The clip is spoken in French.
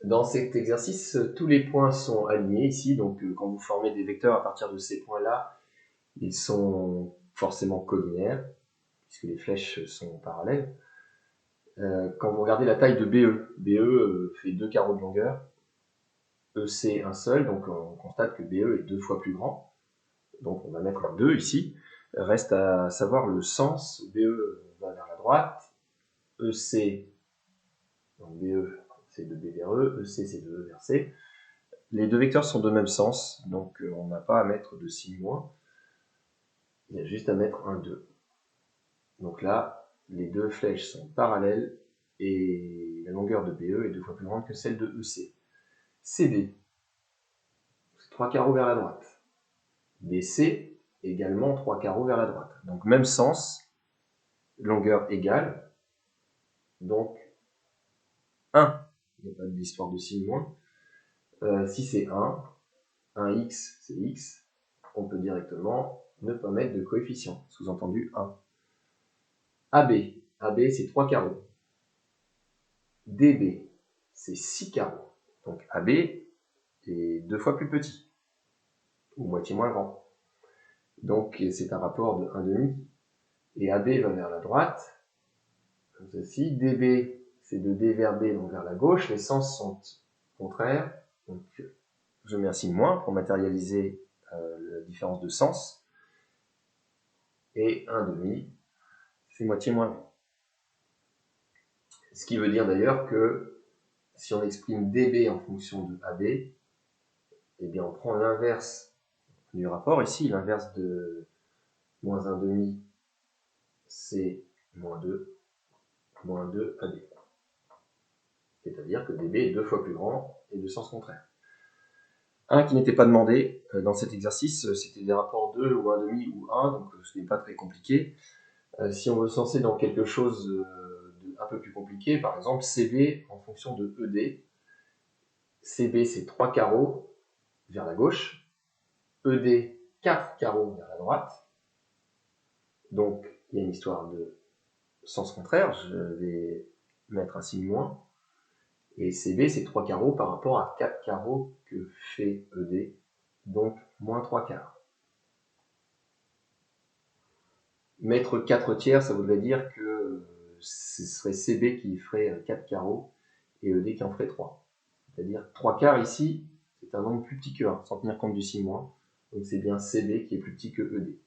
Dans cet exercice, tous les points sont alignés ici, donc quand vous formez des vecteurs à partir de ces points-là, ils sont forcément collinaires, puisque les flèches sont parallèles. Quand vous regardez la taille de BE fait 2 carreaux de longueur, EC un seul, donc on constate que BE est 2 fois plus grand, donc on va mettre un 2 ici. Reste à savoir le sens, BE va vers la droite, EC, donc BE c'est de B vers E, EC c'est de E vers C. Les deux vecteurs sont de même sens, donc on n'a pas à mettre de signe moins, il y a juste à mettre un 2. Donc là, les deux flèches sont parallèles et la longueur de BE est 2 fois plus grande que celle de EC. CD, c'est 3 carreaux vers la droite. BC, également 3 carreaux vers la droite. Donc même sens, longueur égale, donc 1. Il n'y a pas d'histoire de signe moins. Si c'est 1x c'est x, on peut directement ne pas mettre de coefficient, sous-entendu 1. AB c'est 3 carreaux. DB, c'est 6 carreaux. Donc AB est 2 fois plus petit, ou moitié moins grand. Donc c'est un rapport de 1,5. Et AB va vers la droite, comme ceci. DB, c'est de D vers B, donc vers la gauche. Les sens sont contraires. Donc je mets un signe moins pour matérialiser la différence de sens. Et 1,5, c'est moitié moins grand. Ce qui veut dire d'ailleurs que si on exprime DB en fonction de AB, eh bien on prend l'inverse du rapport. Ici, l'inverse de moins 1,5, c'est moins 2 AB. C'est-à-dire que DB est 2 fois plus grand et de sens contraire. Un qui n'était pas demandé dans cet exercice, c'était des rapports 2 ou 1,5 ou 1, donc ce n'est pas très compliqué. Si on veut se lancer dans quelque chose un peu plus compliqué, par exemple CB en fonction de ED, CB c'est 3 carreaux vers la gauche, ED 4 carreaux vers la droite, donc il y a une histoire de sens contraire, je vais mettre un signe moins, et CB c'est 3 carreaux par rapport à 4 carreaux que fait ED, donc moins 3 quarts. Mettre 4 tiers, ça voudrait dire que ce serait CB qui ferait 4 carreaux et ED qui en ferait 3. C'est-à-dire 3 quarts ici, c'est un nombre plus petit que 1, sans tenir compte du signe moins. Donc c'est bien CB qui est plus petit que ED.